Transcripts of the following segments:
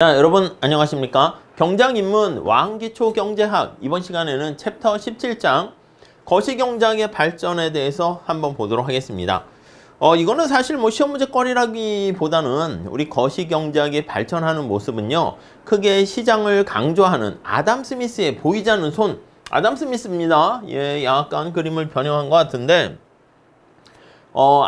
자, 여러분 안녕하십니까? 경장인문 와항기초 경제학 이번 시간에는 챕터 17장 거시경제학의 발전에 대해서 한번 보도록 하겠습니다. 이거는 사실 뭐 시험 문제거리라기보다는 우리 거시경제학이 발전하는 모습은요, 크게 시장을 강조하는 아담 스미스의 보이지 않는 손, 아담 스미스입니다. 예, 약간 그림을 변형한 것 같은데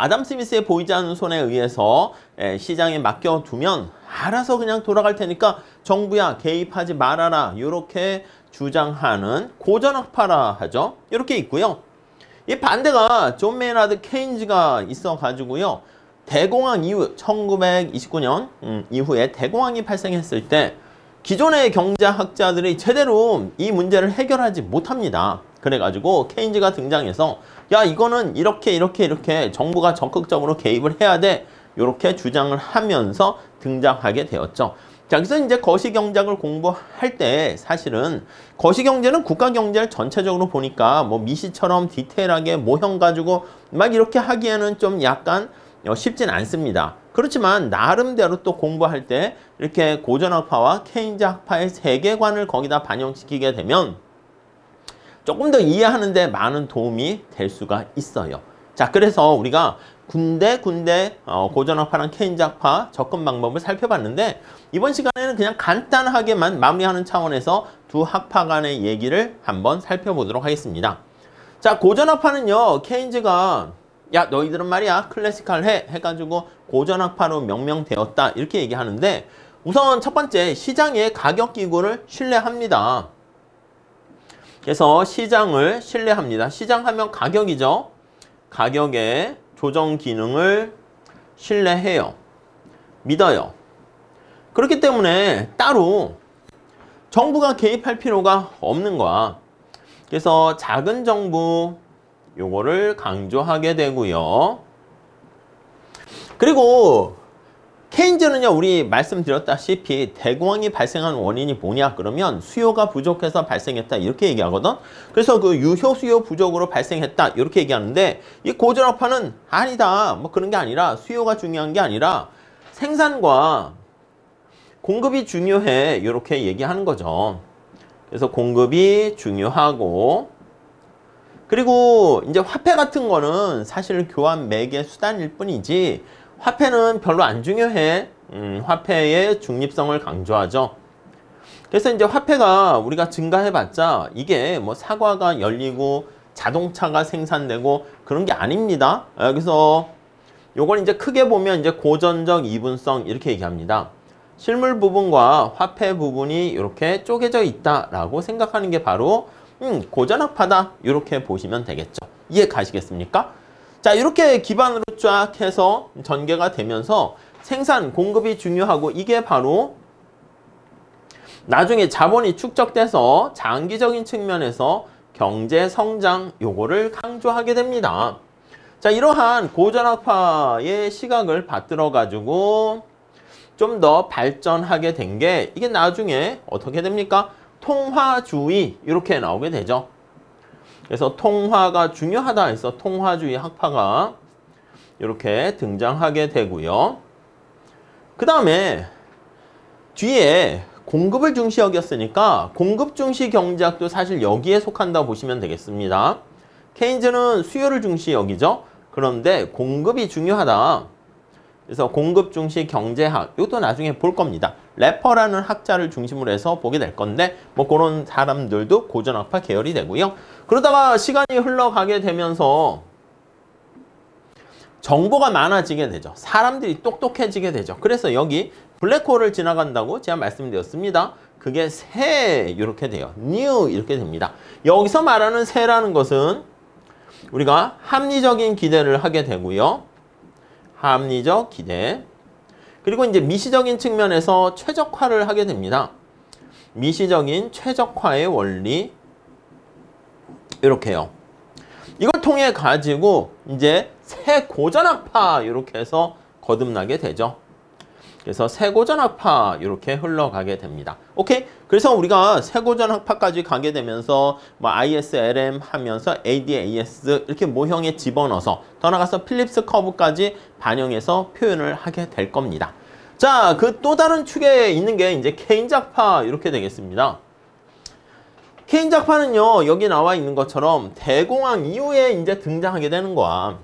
아담 스미스의 보이지 않는 손에 의해서 시장에 맡겨두면 알아서 그냥 돌아갈 테니까 정부야 개입하지 말아라, 이렇게 주장하는 고전학파라 하죠. 이렇게 있고요. 이 반대가 존 메이나드 케인즈가 있어 가지고요, 대공황 이후 1929년 이후에 대공황이 발생했을 때 기존의 경제학자들이 제대로 이 문제를 해결하지 못합니다. 그래가지고 케인즈가 등장해서 야, 이거는 이렇게 정부가 적극적으로 개입을 해야 돼, 이렇게 주장을 하면서 등장하게 되었죠. 자, 그래서 이제 거시경제학을 공부할 때 사실은 거시경제는 국가경제를 전체적으로 보니까 뭐 미시처럼 디테일하게 모형 가지고 막 이렇게 하기에는 좀 약간 쉽진 않습니다. 그렇지만 나름대로 또 공부할 때 이렇게 고전학파와 케인즈 학파의 세계관을 거기다 반영시키게 되면 조금 더 이해하는 데 많은 도움이 될 수가 있어요. 자, 그래서 우리가 군데 고전학파랑 케인즈학파 접근 방법을 살펴봤는데, 이번 시간에는 그냥 간단하게만 마무리하는 차원에서 두 학파 간의 얘기를 한번 살펴보도록 하겠습니다. 자, 고전학파는요, 케인즈가 야, 너희들은 말이야 클래시칼 해가지고 고전학파로 명명되었다, 이렇게 얘기하는데, 우선 첫 번째, 시장의 가격기구를 신뢰합니다. 그래서 시장을 신뢰합니다. 시장하면 가격이죠. 가격의 조정 기능을 신뢰해요. 믿어요. 그렇기 때문에 따로 정부가 개입할 필요가 없는 거야. 그래서 작은 정부, 요거를 강조하게 되고요. 그리고 케인즈는요, 우리 말씀드렸다시피 대공황이 발생한 원인이 뭐냐 그러면 수요가 부족해서 발생했다, 이렇게 얘기하거든. 그래서 그 유효 수요 부족으로 발생했다, 이렇게 얘기하는데, 이 고전학파는 아니다, 뭐 그런 게 아니라 수요가 중요한 게 아니라 생산과 공급이 중요해, 이렇게 얘기하는 거죠. 그래서 공급이 중요하고, 그리고 이제 화폐 같은 거는 사실 교환 매개 수단일 뿐이지 화폐는 별로 안 중요해. 화폐의 중립성을 강조하죠. 그래서 이제 화폐가 우리가 증가해봤자 이게 뭐 사과가 열리고 자동차가 생산되고 그런 게 아닙니다. 그래서 요걸 이제 크게 보면 이제 고전적 이분성, 이렇게 얘기합니다. 실물 부분과 화폐 부분이 이렇게 쪼개져 있다라고 생각하는 게 바로 고전학파다, 이렇게 보시면 되겠죠. 이해 가시겠습니까? 자, 이렇게 기반으로 쫙 해서 전개가 되면서 생산, 공급이 중요하고, 이게 바로 나중에 자본이 축적돼서 장기적인 측면에서 경제 성장, 요거를 강조하게 됩니다. 자, 이러한 고전학파의 시각을 받들어 가지고 좀 더 발전하게 된 게, 이게 나중에 어떻게 됩니까? 통화주의, 이렇게 나오게 되죠. 그래서 통화가 중요하다 해서 통화주의 학파가 이렇게 등장하게 되고요. 그 다음에 뒤에 공급을 중시 여겼으니까 공급 중시 경제학도 사실 여기에 속한다 보시면 되겠습니다. 케인즈는 수요를 중시 여기죠. 그런데 공급이 중요하다. 그래서 공급 중시 경제학, 이것도 나중에 볼 겁니다. 래퍼라는 학자를 중심으로 해서 보게 될 건데, 뭐 그런 사람들도 고전학파 계열이 되고요. 그러다가 시간이 흘러가게 되면서 정보가 많아지게 되죠. 사람들이 똑똑해지게 되죠. 그래서 여기 블랙홀을 지나간다고 제가 말씀드렸습니다. 그게 새, 이렇게 돼요. new, 이렇게 됩니다. 여기서 말하는 새라는 것은 우리가 합리적인 기대를 하게 되고요. 합리적 기대. 그리고 이제 미시적인 측면에서 최적화를 하게 됩니다. 미시적인 최적화의 원리, 이렇게요. 이걸 통해 가지고 이제 새 고전학파, 이렇게 해서 거듭나게 되죠. 그래서 새 고전학파, 이렇게 흘러가게 됩니다. 오케이? 그래서 우리가 새 고전학파까지 가게 되면서 뭐 ISLM 하면서 ADAS 이렇게 모형에 집어넣어서 더 나가서 필립스 커브까지 반영해서 표현을 하게 될 겁니다. 자, 그 또 다른 축에 있는 게 이제 케인즈학파 이렇게 되겠습니다. 케인즈학파는요, 여기 나와 있는 것처럼 대공황 이후에 이제 등장하게 되는 거야.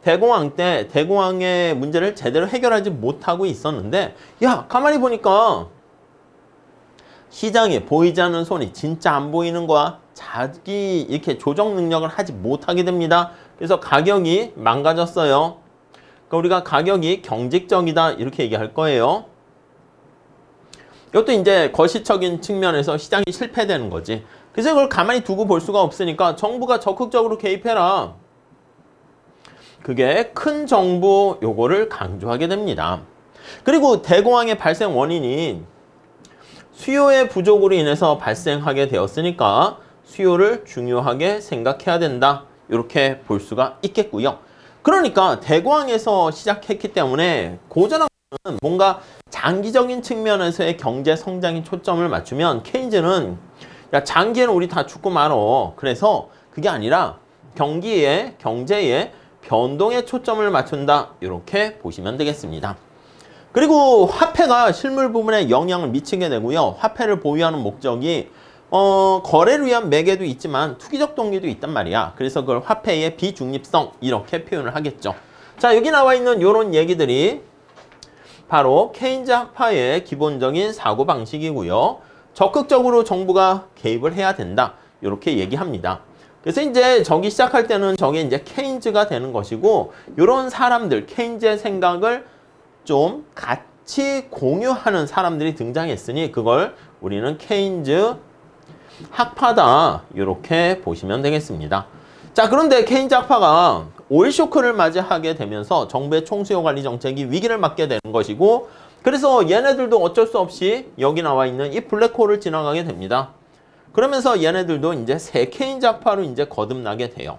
대공황 때 대공황의 문제를 제대로 해결하지 못하고 있었는데, 야, 가만히 보니까 시장에 보이지 않는 손이 진짜 안 보이는 거야. 자기 이렇게 조정 능력을 하지 못하게 됩니다. 그래서 가격이 망가졌어요. 그러니까 우리가 가격이 경직적이다 이렇게 얘기할 거예요. 이것도 이제 거시적인 측면에서 시장이 실패되는 거지. 그래서 이걸 가만히 두고 볼 수가 없으니까 정부가 적극적으로 개입해라. 그게 큰 정부 요거를 강조하게 됩니다. 그리고 대공황의 발생 원인이 수요의 부족으로 인해서 발생하게 되었으니까 수요를 중요하게 생각해야 된다. 이렇게 볼 수가 있겠고요. 그러니까 대공황에서 시작했기 때문에 고전학파는 뭔가 장기적인 측면에서의 경제 성장에 초점을 맞추면 케인즈는 야, 장기에는 우리 다 죽고 말어. 그래서 그게 아니라 경제에 변동에 초점을 맞춘다. 이렇게 보시면 되겠습니다. 그리고 화폐가 실물 부분에 영향을 미치게 되고요. 화폐를 보유하는 목적이 거래를 위한 매개도 있지만 투기적 동기도 있단 말이야. 그래서 그걸 화폐의 비중립성 이렇게 표현을 하겠죠. 자, 여기 나와 있는 이런 얘기들이 바로 케인즈 학파의 기본적인 사고방식이고요. 적극적으로 정부가 개입을 해야 된다. 이렇게 얘기합니다. 그래서 이제 저기 시작할 때는 저게 이제 케인즈가 되는 것이고, 이런 사람들, 케인즈의 생각을 좀 같이 공유하는 사람들이 등장했으니 그걸 우리는 케인즈 학파다. 이렇게 보시면 되겠습니다. 자, 그런데 케인즈 학파가 오일 쇼크를 맞이하게 되면서 정부의 총수요 관리 정책이 위기를 맞게 되는 것이고, 그래서 얘네들도 어쩔 수 없이 여기 나와 있는 이 블랙홀을 지나가게 됩니다. 그러면서 얘네들도 이제 새 케인즈 학파로 이제 거듭나게 돼요.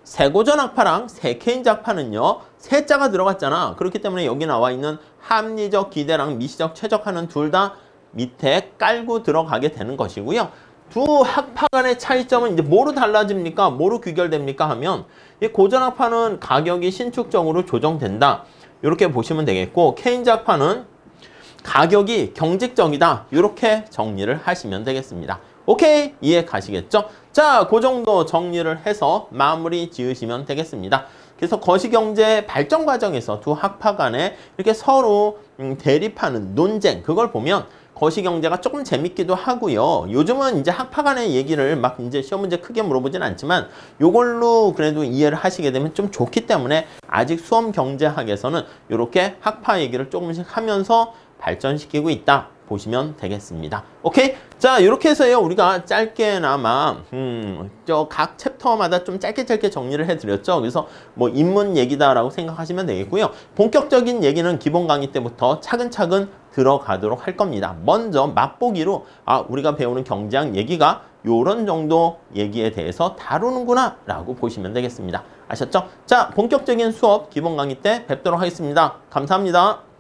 새고전 학파랑 새 케인즈 학파는요, 새자가 들어갔잖아. 그렇기 때문에 여기 나와 있는 합리적 기대랑 미시적 최적화는 둘 다 밑에 깔고 들어가게 되는 것이고요. 두 학파 간의 차이점은 이제 뭐로 달라집니까? 뭐로 귀결됩니까? 하면 이 고전 학파는 가격이 신축적으로 조정된다. 이렇게 보시면 되겠고, 케인즈 학파는 가격이 경직적이다. 이렇게 정리를 하시면 되겠습니다. 오케이? 이해 가시겠죠? 자, 그 정도 정리를 해서 마무리 지으시면 되겠습니다. 그래서 거시경제 발전 과정에서 두 학파 간에 이렇게 서로 대립하는 논쟁, 그걸 보면 거시경제가 조금 재밌기도 하고요. 요즘은 이제 학파 간의 얘기를 막 이제 시험 문제 크게 물어보진 않지만 요걸로 그래도 이해를 하시게 되면 좀 좋기 때문에 아직 수험 경제학에서는 이렇게 학파 얘기를 조금씩 하면서 발전시키고 있다. 보시면 되겠습니다. 오케이? 자, 이렇게 해서요, 우리가 짧게나마 저 각 챕터마다 좀 짧게 정리를 해드렸죠. 그래서 뭐 인문 얘기다라고 생각하시면 되겠고요. 본격적인 얘기는 기본 강의 때부터 차근차근 들어가도록 할 겁니다. 먼저 맛보기로 우리가 배우는 경제학 얘기가 요런 정도 얘기에 대해서 다루는구나 라고 보시면 되겠습니다. 아셨죠? 자, 본격적인 수업 기본 강의 때 뵙도록 하겠습니다. 감사합니다.